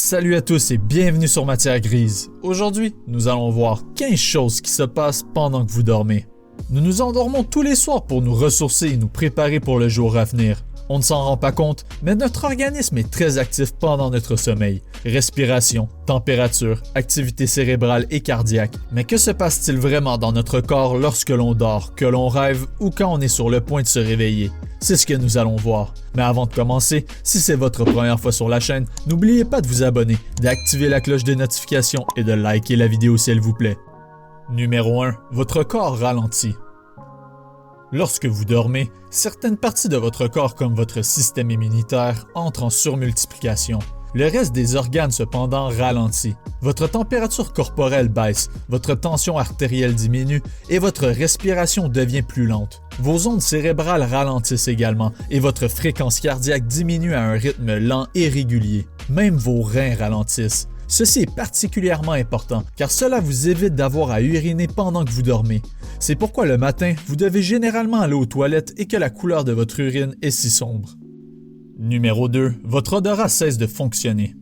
Salut à tous et bienvenue sur Matière Grise. Aujourd'hui, nous allons voir 15 choses qui se passent pendant que vous dormez. Nous nous endormons tous les soirs pour nous ressourcer et nous préparer pour le jour à venir. On ne s'en rend pas compte, mais notre organisme est très actif pendant notre sommeil. Respiration, température, activité cérébrale et cardiaque. Mais que se passe-t-il vraiment dans notre corps lorsque l'on dort, que l'on rêve ou quand on est sur le point de se réveiller? C'est ce que nous allons voir. Mais avant de commencer, si c'est votre première fois sur la chaîne, n'oubliez pas de vous abonner, d'activer la cloche de notification et de liker la vidéo s'il vous plaît. Numéro 1. Votre corps ralentit. Lorsque vous dormez, certaines parties de votre corps comme votre système immunitaire entrent en surmultiplication. Le reste des organes cependant ralentit. Votre température corporelle baisse, votre tension artérielle diminue et votre respiration devient plus lente. Vos ondes cérébrales ralentissent également et votre fréquence cardiaque diminue à un rythme lent et régulier. Même vos reins ralentissent. Ceci est particulièrement important car cela vous évite d'avoir à uriner pendant que vous dormez. C'est pourquoi le matin, vous devez généralement aller aux toilettes et que la couleur de votre urine est si sombre. Numéro 2. Votre odorat cesse de fonctionner.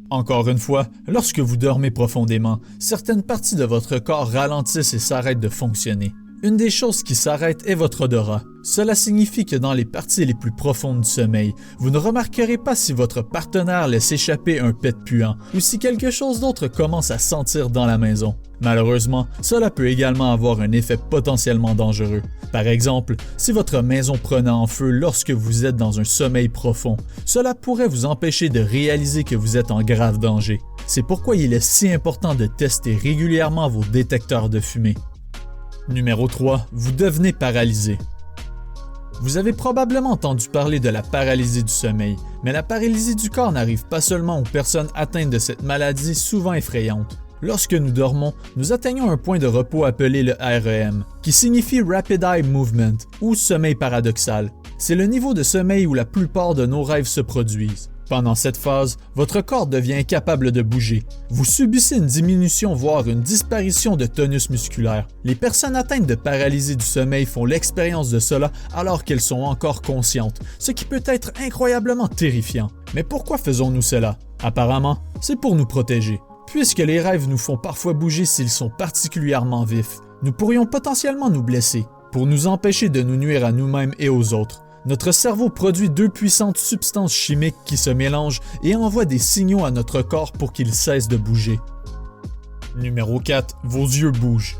Encore une fois, lorsque vous dormez profondément, certaines parties de votre corps ralentissent et s'arrêtent de fonctionner. Une des choses qui s'arrête est votre odorat. Cela signifie que dans les parties les plus profondes du sommeil, vous ne remarquerez pas si votre partenaire laisse échapper un pet puant ou si quelque chose d'autre commence à sentir dans la maison. Malheureusement, cela peut également avoir un effet potentiellement dangereux. Par exemple, si votre maison prenait en feu lorsque vous êtes dans un sommeil profond, cela pourrait vous empêcher de réaliser que vous êtes en grave danger. C'est pourquoi il est si important de tester régulièrement vos détecteurs de fumée. Numéro 3. Vous devenez paralysé. Vous avez probablement entendu parler de la paralysie du sommeil, mais la paralysie du corps n'arrive pas seulement aux personnes atteintes de cette maladie souvent effrayante. Lorsque nous dormons, nous atteignons un point de repos appelé le REM, qui signifie Rapid Eye Movement ou sommeil paradoxal. C'est le niveau de sommeil où la plupart de nos rêves se produisent. Pendant cette phase, votre corps devient incapable de bouger. Vous subissez une diminution voire une disparition de tonus musculaire. Les personnes atteintes de paralysie du sommeil font l'expérience de cela alors qu'elles sont encore conscientes, ce qui peut être incroyablement terrifiant. Mais pourquoi faisons-nous cela? Apparemment, c'est pour nous protéger. Puisque les rêves nous font parfois bouger s'ils sont particulièrement vifs, nous pourrions potentiellement nous blesser. Pour nous empêcher de nous nuire à nous-mêmes et aux autres, notre cerveau produit deux puissantes substances chimiques qui se mélangent et envoient des signaux à notre corps pour qu'il cesse de bouger. Numéro 4. Vos yeux bougent.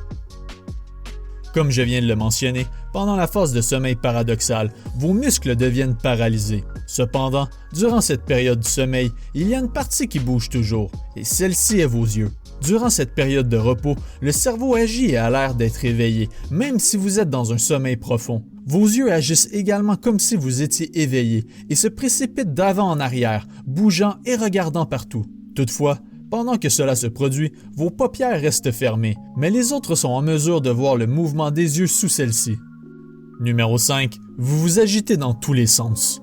Comme je viens de le mentionner, pendant la phase de sommeil paradoxal, vos muscles deviennent paralysés. Cependant, durant cette période du sommeil, il y a une partie qui bouge toujours, et celle-ci est vos yeux. Durant cette période de repos, le cerveau agit et a l'air d'être éveillé, même si vous êtes dans un sommeil profond. Vos yeux agissent également comme si vous étiez éveillé et se précipitent d'avant en arrière, bougeant et regardant partout. Toutefois, pendant que cela se produit, vos paupières restent fermées, mais les autres sont en mesure de voir le mouvement des yeux sous celles-ci. Numéro 5. Vous vous agitez dans tous les sens.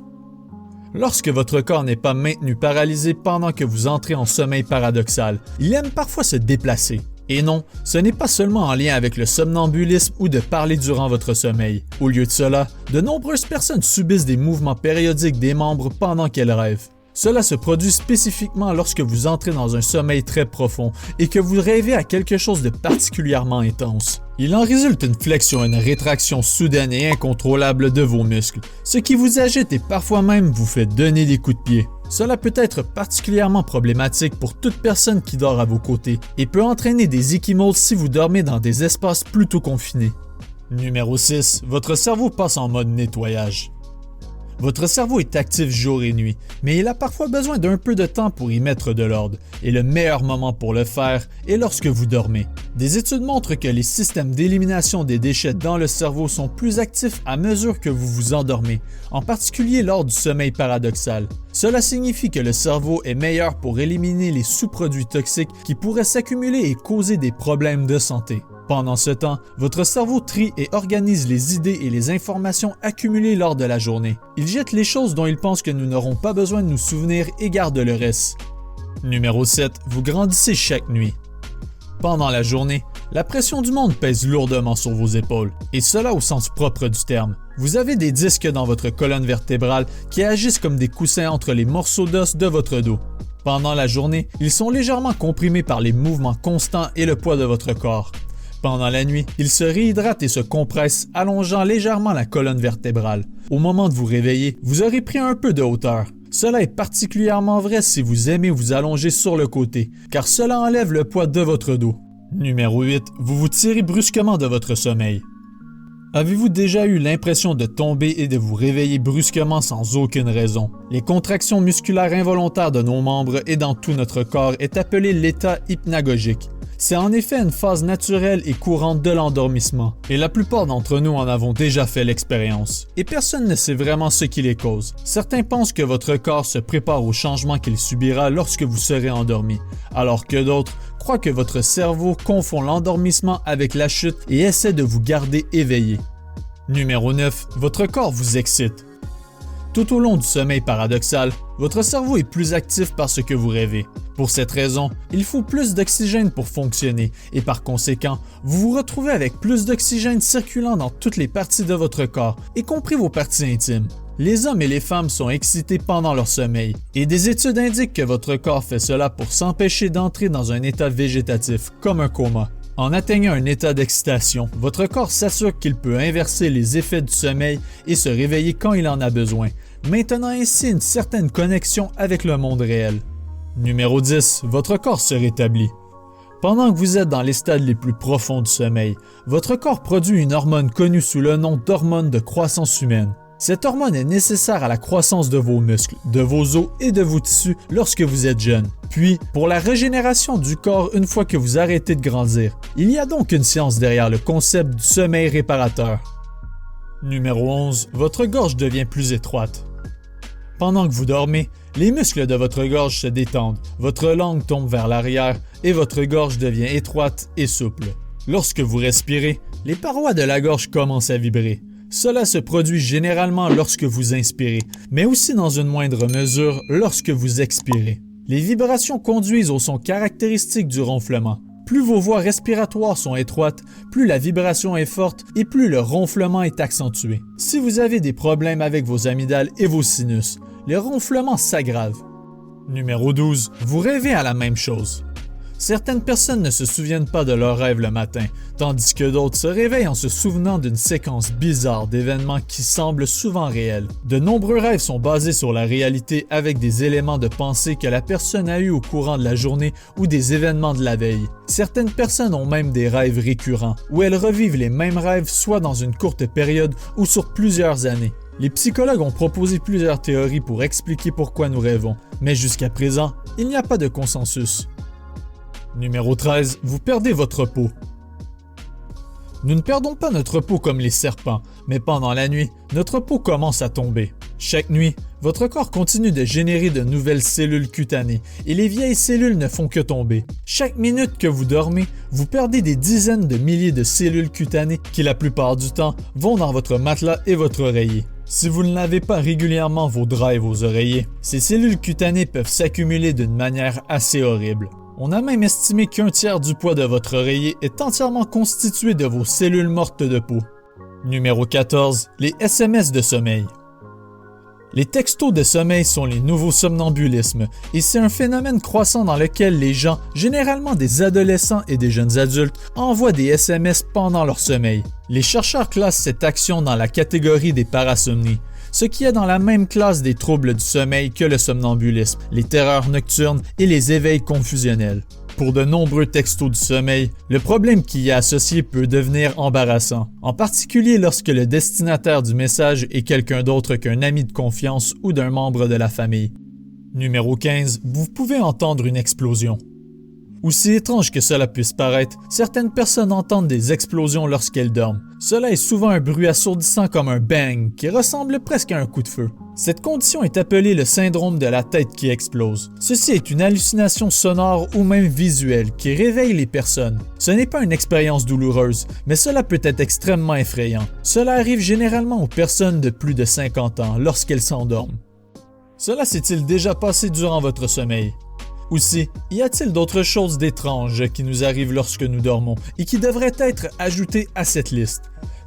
Lorsque votre corps n'est pas maintenu paralysé pendant que vous entrez en sommeil paradoxal, il aime parfois se déplacer. Et non, ce n'est pas seulement en lien avec le somnambulisme ou de parler durant votre sommeil. Au lieu de cela, de nombreuses personnes subissent des mouvements périodiques des membres pendant qu'elles rêvent. Cela se produit spécifiquement lorsque vous entrez dans un sommeil très profond et que vous rêvez à quelque chose de particulièrement intense. Il en résulte une flexion et une rétraction soudaine et incontrôlable de vos muscles, ce qui vous agite et parfois même vous fait donner des coups de pied. Cela peut être particulièrement problématique pour toute personne qui dort à vos côtés et peut entraîner des ecchymoses si vous dormez dans des espaces plutôt confinés. Numéro 6. Votre cerveau passe en mode nettoyage. Votre cerveau est actif jour et nuit, mais il a parfois besoin d'un peu de temps pour y mettre de l'ordre, et le meilleur moment pour le faire est lorsque vous dormez. Des études montrent que les systèmes d'élimination des déchets dans le cerveau sont plus actifs à mesure que vous vous endormez, en particulier lors du sommeil paradoxal. Cela signifie que le cerveau est meilleur pour éliminer les sous-produits toxiques qui pourraient s'accumuler et causer des problèmes de santé. Pendant ce temps, votre cerveau trie et organise les idées et les informations accumulées lors de la journée. Il jette les choses dont il pense que nous n'aurons pas besoin de nous souvenir et garde le reste. Numéro 7. Vous grandissez chaque nuit. Pendant la journée, la pression du monde pèse lourdement sur vos épaules, et cela au sens propre du terme. Vous avez des disques dans votre colonne vertébrale qui agissent comme des coussins entre les morceaux d'os de votre dos. Pendant la journée, ils sont légèrement comprimés par les mouvements constants et le poids de votre corps. Pendant la nuit, ils se réhydratent et se compressent, allongeant légèrement la colonne vertébrale. Au moment de vous réveiller, vous aurez pris un peu de hauteur. Cela est particulièrement vrai si vous aimez vous allonger sur le côté, car cela enlève le poids de votre dos. Numéro 8. Vous vous tirez brusquement de votre sommeil. Avez-vous déjà eu l'impression de tomber et de vous réveiller brusquement sans aucune raison? Les contractions musculaires involontaires de nos membres et dans tout notre corps est appelé l'état hypnagogique. C'est en effet une phase naturelle et courante de l'endormissement, et la plupart d'entre nous en avons déjà fait l'expérience. Et personne ne sait vraiment ce qui les cause. Certains pensent que votre corps se prépare au changement qu'il subira lorsque vous serez endormi, alors que d'autres croient que votre cerveau confond l'endormissement avec la chute et essaie de vous garder éveillé. Numéro 9. Votre corps vous excite. Tout au long du sommeil paradoxal, votre cerveau est plus actif parce que vous rêvez. Pour cette raison, il faut plus d'oxygène pour fonctionner et par conséquent, vous vous retrouvez avec plus d'oxygène circulant dans toutes les parties de votre corps, y compris vos parties intimes. Les hommes et les femmes sont excités pendant leur sommeil et des études indiquent que votre corps fait cela pour s'empêcher d'entrer dans un état végétatif, comme un coma. En atteignant un état d'excitation, votre corps s'assure qu'il peut inverser les effets du sommeil et se réveiller quand il en a besoin, maintenant ainsi une certaine connexion avec le monde réel. Numéro 10. Votre corps se rétablit. Pendant que vous êtes dans les stades les plus profonds du sommeil, votre corps produit une hormone connue sous le nom d'hormone de croissance humaine. Cette hormone est nécessaire à la croissance de vos muscles, de vos os et de vos tissus lorsque vous êtes jeune. Puis, pour la régénération du corps une fois que vous arrêtez de grandir. Il y a donc une science derrière le concept du sommeil réparateur. Numéro 11. Votre gorge devient plus étroite. Pendant que vous dormez, les muscles de votre gorge se détendent, votre langue tombe vers l'arrière et votre gorge devient étroite et souple. Lorsque vous respirez, les parois de la gorge commencent à vibrer. Cela se produit généralement lorsque vous inspirez, mais aussi dans une moindre mesure lorsque vous expirez. Les vibrations conduisent au son caractéristique du ronflement. Plus vos voies respiratoires sont étroites, plus la vibration est forte et plus le ronflement est accentué. Si vous avez des problèmes avec vos amygdales et vos sinus, le ronflement s'aggrave. Numéro 12. Vous rêvez à la même chose. Certaines personnes ne se souviennent pas de leurs rêves le matin, tandis que d'autres se réveillent en se souvenant d'une séquence bizarre d'événements qui semblent souvent réels. De nombreux rêves sont basés sur la réalité avec des éléments de pensée que la personne a eus au courant de la journée ou des événements de la veille. Certaines personnes ont même des rêves récurrents, où elles revivent les mêmes rêves soit dans une courte période ou sur plusieurs années. Les psychologues ont proposé plusieurs théories pour expliquer pourquoi nous rêvons, mais jusqu'à présent, il n'y a pas de consensus. Numéro 13. Vous perdez votre peau. Nous ne perdons pas notre peau comme les serpents, mais pendant la nuit, notre peau commence à tomber. Chaque nuit, votre corps continue de générer de nouvelles cellules cutanées et les vieilles cellules ne font que tomber. Chaque minute que vous dormez, vous perdez des dizaines de milliers de cellules cutanées qui la plupart du temps vont dans votre matelas et votre oreiller. Si vous ne lavez pas régulièrement vos draps et vos oreillers, ces cellules cutanées peuvent s'accumuler d'une manière assez horrible. On a même estimé qu'un tiers du poids de votre oreiller est entièrement constitué de vos cellules mortes de peau. Numéro 14. Les SMS de sommeil. Les textos de sommeil sont les nouveaux somnambulismes et c'est un phénomène croissant dans lequel les gens, généralement des adolescents et des jeunes adultes, envoient des SMS pendant leur sommeil. Les chercheurs classent cette action dans la catégorie des parasomnies, ce qui est dans la même classe des troubles du sommeil que le somnambulisme, les terreurs nocturnes et les éveils confusionnels. Pour de nombreux textos du sommeil, le problème qui y est associé peut devenir embarrassant, en particulier lorsque le destinataire du message est quelqu'un d'autre qu'un ami de confiance ou d'un membre de la famille. Numéro 15. Vous pouvez entendre une explosion. Aussi étrange que cela puisse paraître, certaines personnes entendent des explosions lorsqu'elles dorment. Cela est souvent un bruit assourdissant comme un bang qui ressemble presque à un coup de feu. Cette condition est appelée le syndrome de la tête qui explose. Ceci est une hallucination sonore ou même visuelle qui réveille les personnes. Ce n'est pas une expérience douloureuse, mais cela peut être extrêmement effrayant. Cela arrive généralement aux personnes de plus de 50 ans lorsqu'elles s'endorment. Cela s'est-il déjà passé durant votre sommeil? Aussi, y a-t-il d'autres choses d'étranges qui nous arrivent lorsque nous dormons et qui devraient être ajoutées à cette liste?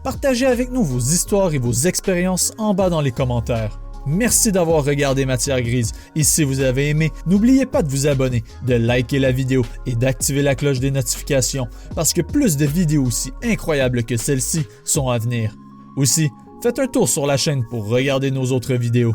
Partagez avec nous vos histoires et vos expériences en bas dans les commentaires. Merci d'avoir regardé Matière Grise et si vous avez aimé, n'oubliez pas de vous abonner, de liker la vidéo et d'activer la cloche des notifications parce que plus de vidéos aussi incroyables que celle-ci sont à venir. Aussi, faites un tour sur la chaîne pour regarder nos autres vidéos.